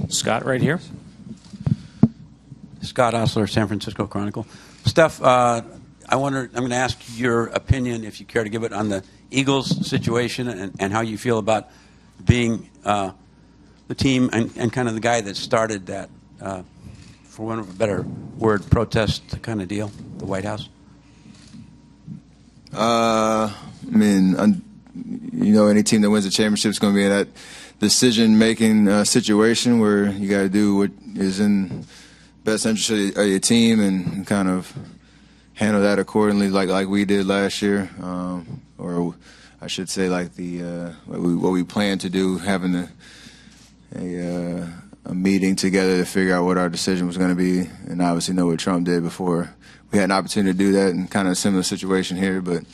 Scott, right here. Scott Osler, San Francisco Chronicle. Steph, I'm going to ask your opinion, if you care to give it, on the Eagles situation and how you feel about being the team and kind of the guy that started that, for want of a better word, protest kind of deal, the White House. I mean, any team that wins a championship is going to be in that decision-making situation where you got to do what is in best interest of your team and kind of handle that accordingly, like we did last year, or I should say, like what we planned to do, having a meeting together to figure out what our decision was going to be, and obviously know what Trump did before. We had an opportunity to do that in kind of a similar situation here, but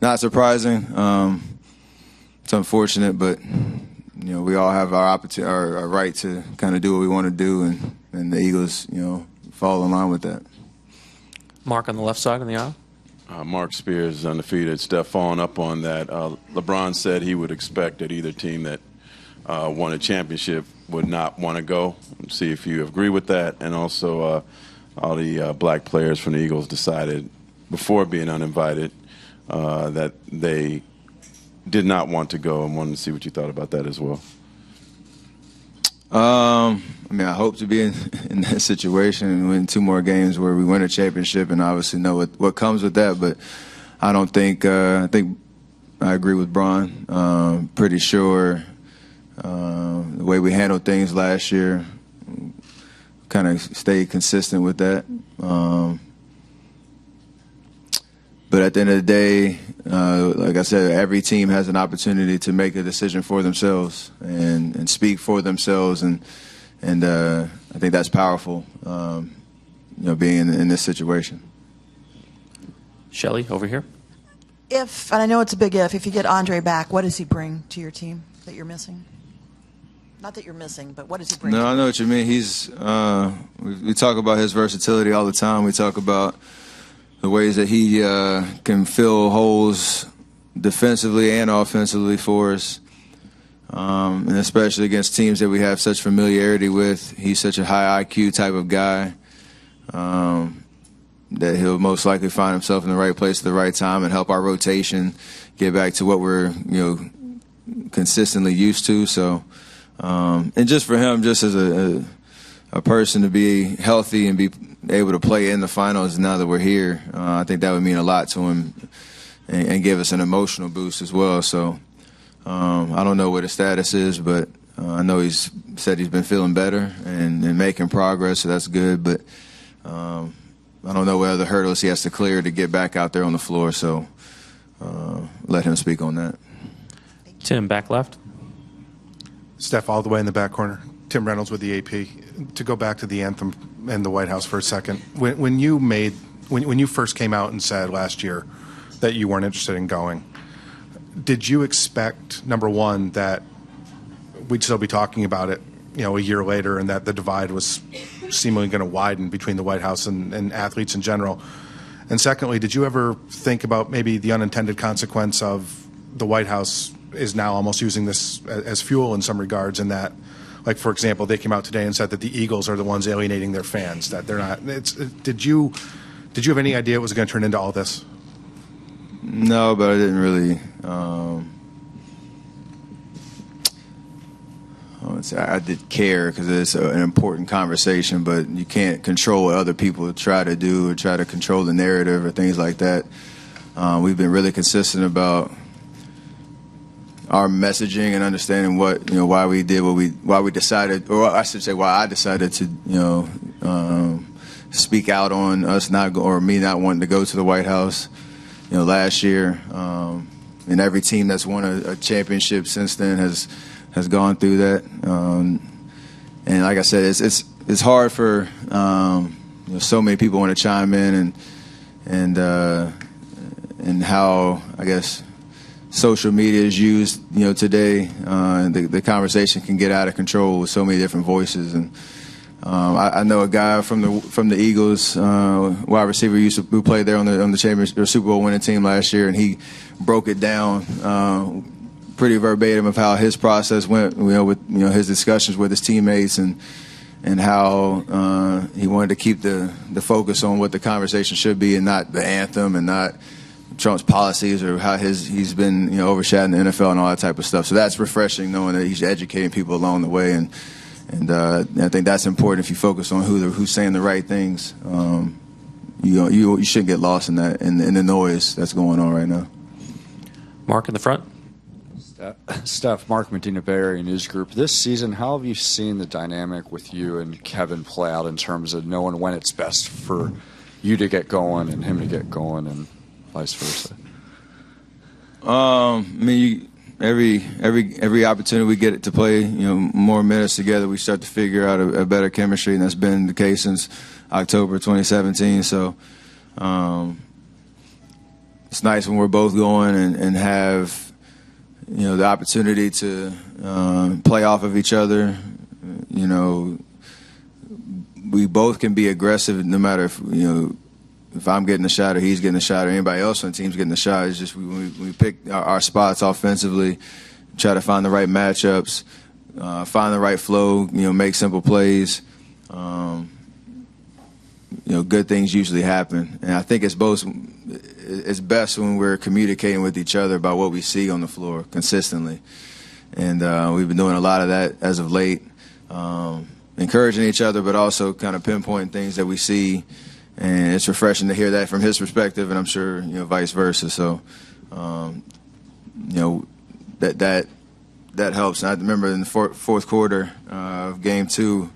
not surprising. It's unfortunate, but we all have our right to kind of do what we want to do, and the Eagles, fall in line with that. Mark on the left side of the aisle. Mark Spears, undefeated. Steph, following up on that, LeBron said he would expect that either team that won a championship would not want to go. See if you agree with that. And also, all the black players from the Eagles decided, before being uninvited, that they did not want to go, and wanted to see what you thought about that as well. I hope to be in that situation and win 2 more games where we win a championship, and obviously know what comes with that. But I don't think I think I agree with Bron. Pretty sure the way we handled things last year, kind of stayed consistent with that. But at the end of the day, like I said, every team has an opportunity to make a decision for themselves and speak for themselves, and I think that's powerful, being in this situation. Shelley, over here. And I know it's a big if you get Andre back, what does he bring to your team that you're missing? Not that you're missing, but what does he bring? No, I know what you mean. He's we talk about his versatility all the time. We talk about the ways that he can fill holes defensively and offensively for us, and especially against teams that we have such familiarity with. He's such a high IQ type of guy that he'll most likely find himself in the right place at the right time and help our rotation get back to what we're consistently used to. So, and just for him, just as a person to be healthy and be able to play in the finals now that we're here, I think that would mean a lot to him and give us an emotional boost as well. So I don't know what his status is, but I know he's said he's been feeling better and making progress, so that's good. But I don't know what other hurdles he has to clear to get back out there on the floor, so let him speak on that. Tim, back left. Steph, all the way in the back corner. Tim Reynolds with the AP. To go back to the anthem and the White House for a second, when you first came out and said last year that you weren't interested in going, did you expect, number one, that we'd still be talking about it, a year later, and that the divide was seemingly going to widen between the White House and athletes in general? And secondly, did you ever think about maybe the unintended consequence of the White House is now almost using this as fuel in some regards, in that, like, for example, they came out today and said that the Eagles are the ones alienating their fans, that they're not. Did you have any idea it was going to turn into all this? No, but I didn't really. I did care because it's an important conversation, but you can't control what other people try to do or try to control the narrative or things like that. We've been really consistent about our messaging and understanding what, why we did why we decided, or I should say why I decided to, speak out on us me not wanting to go to the White House, last year. And every team that's won a championship since then has gone through that. And like I said, it's hard for so many people want to chime in and how, I guess, social media is used, today. The conversation can get out of control with so many different voices. And I know a guy from the Eagles, wide receiver, who played there on the championship or Super Bowl winning team last year, and he broke it down pretty verbatim of how his process went, with his discussions with his teammates and how he wanted to keep the focus on what the conversation should be and not the anthem and not Trump's policies or how he's been overshadowing the NFL and all that type of stuff. So that's refreshing, knowing that he's educating people along the way, and I think that's important. If you focus on who's saying the right things, you shouldn't get lost in that in the noise that's going on right now. Mark in the front. Steph, Mark Medina, Bay Area News Group. This season, how have you seen the dynamic with you and Kevin play out in terms of knowing when it's best for you to get going and him to get going, and vice versa? I mean, every opportunity we get to play, more minutes together, we start to figure out a better chemistry, and that's been the case since October 2017. So it's nice when we're both going and have the opportunity to play off of each other. We both can be aggressive no matter if I'm getting a shot or he's getting a shot or anybody else on the team's getting a shot. It's just we pick our spots offensively, try to find the right matchups, find the right flow, make simple plays. Good things usually happen. And I think it's best when we're communicating with each other about what we see on the floor consistently. And we've been doing a lot of that as of late, encouraging each other, but also kind of pinpointing things that we see. And it's refreshing to hear that from his perspective, and I'm sure vice versa. So, that helps. And I remember in the fourth quarter of Game 2,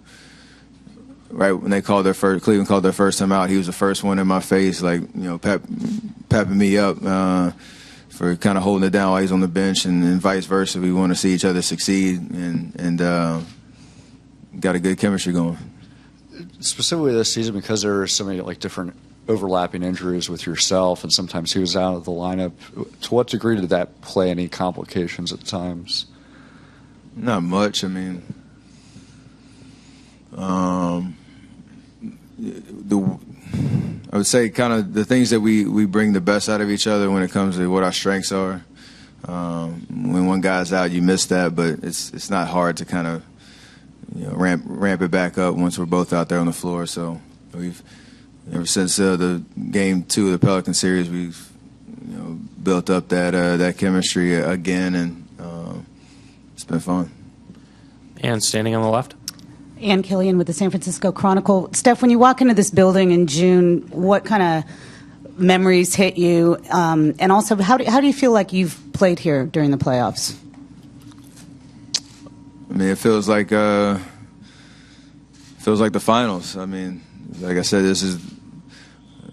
right when they Cleveland called their first time out, he was the first one in my face, pepping me up for kind of holding it down while he's on the bench, and vice versa. We want to see each other succeed, and got a good chemistry going. Specifically this season, because there are so many different overlapping injuries with yourself, and sometimes he was out of the lineup, to what degree did that play any complications at times? Not much. I mean, I would say kind of the things that we bring the best out of each other when it comes to what our strengths are. When one guy's out, you miss that, but it's not hard to kind of ramp it back up once we're both out there on the floor. So we've ever since the Game 2 of the Pelican series, we've built up that chemistry again, and it's been fun. And standing on the left. Ann Killian with the San Francisco Chronicle. Steph, when you walk into this building in June, what kind of memories hit you? And also, how do you feel like you've played here during the playoffs? I mean, it feels like the finals. I mean, like I said, this is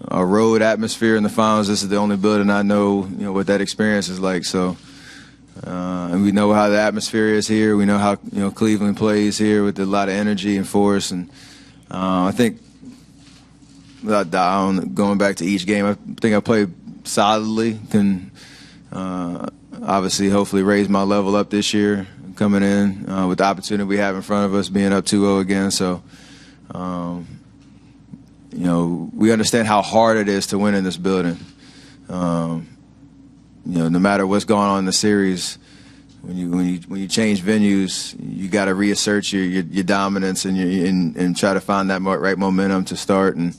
a road atmosphere in the finals. This is the only building I know, what that experience is like. So, and we know how the atmosphere is here. We know how Cleveland plays here with a lot of energy and force. And I think without going back to each game, I think I played solidly. Can obviously, hopefully, raise my level up this year, coming in with the opportunity we have in front of us, being up 2-0 again. So, we understand how hard it is to win in this building. No matter what's going on in the series, when you change venues, you got to reassert your dominance and try to find that right momentum to start. And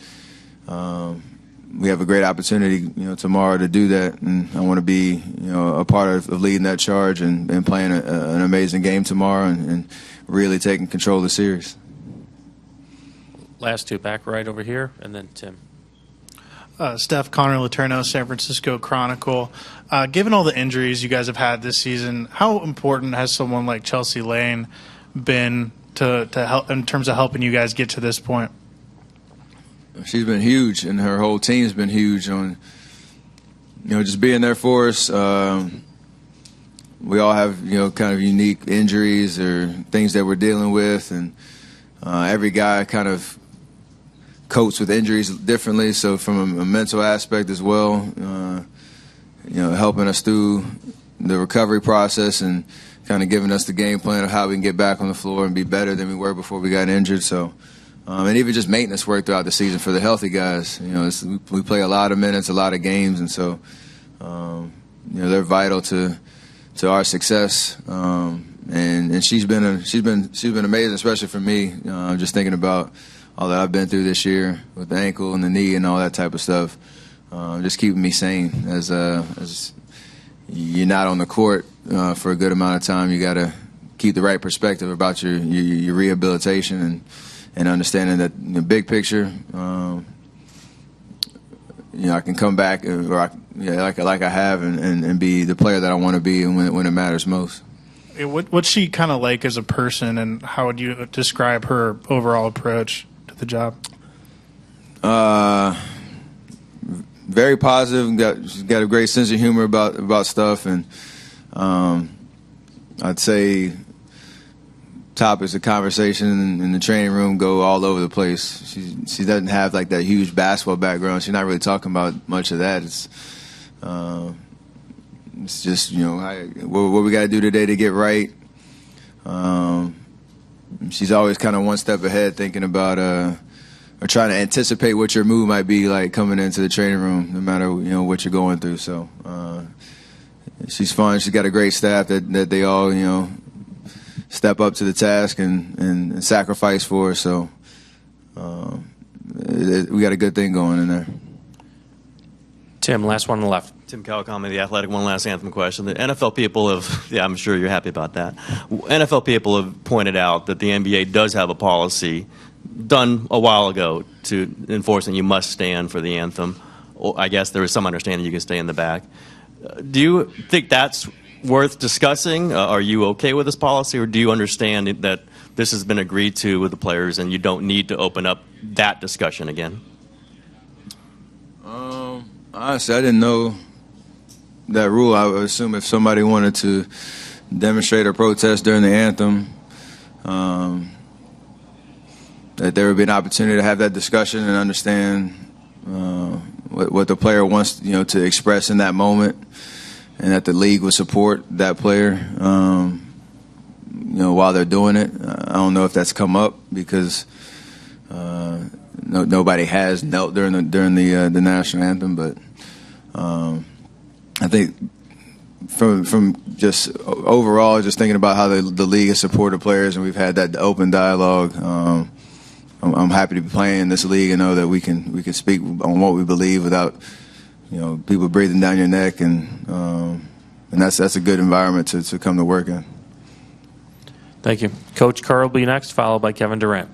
we have a great opportunity, tomorrow to do that. And I want to be, a part of leading that charge and playing an amazing game tomorrow and really taking control of the series. Last two back right over here, and then Tim. Steph, Connor Letourneau, San Francisco Chronicle. Given all the injuries you guys have had this season, how important has someone like Chelsea Lane been to help in terms of helping you guys get to this point? She's been huge, and her whole team's been huge on, just being there for us. We all have, kind of unique injuries or things that we're dealing with, and every guy kind of copes with injuries differently. So from a mental aspect as well, helping us through the recovery process and kind of giving us the game plan of how we can get back on the floor and be better than we were before we got injured. So, and even just maintenance work throughout the season for the healthy guys. We play a lot of minutes, a lot of games, and so they're vital to our success. And she's been amazing, especially for me. Just thinking about all that I've been through this year with the ankle and the knee and all that type of stuff, just keeping me sane. As you're not on the court for a good amount of time, you got to keep the right perspective about your rehabilitation and understanding that the big picture. I can come back like I have and be the player that I want to be and when it matters most. What's she kind of like as a person, and how would you describe her overall approach to the job? Very positive. She's got a great sense of humor about stuff, and I'd say topics of conversation in the training room go all over the place. She doesn't have like that huge basketball background. She's not really talking about much of that. It's just, what we got to do today to get right. She's always kind of one step ahead, thinking about or trying to anticipate what your move might be like coming into the training room, no matter what you're going through. So she's fun. She's got a great staff that they all step up to the task and sacrifice for us. So we got a good thing going in there. Tim, last one on the left. Tim Kawakami, The Athletic. One last Anthem question. The NFL people have, I'm sure you're happy about that. NFL people have pointed out that the NBA does have a policy done a while ago to enforcing you must stand for the anthem. I guess there is some understanding you can stay in the back. Do you think that's worth discussing? Are you okay with this policy, or do you understand that this has been agreed to with the players and you don't need to open up that discussion again? Honestly, I didn't know that rule. I would assume if somebody wanted to demonstrate or protest during the anthem, that there would be an opportunity to have that discussion and understand what the player wants, to express in that moment, and that the league would support that player, while they're doing it. I don't know if that's come up because nobody has knelt during the national anthem, but I think from just overall, just thinking about how the league has supported players, and we've had that open dialogue. I'm happy to be playing in this league and know that we can speak on what we believe without people breathing down your neck, and that's a good environment to come to work in. Thank you. Coach Carr will be next, followed by Kevin Durant.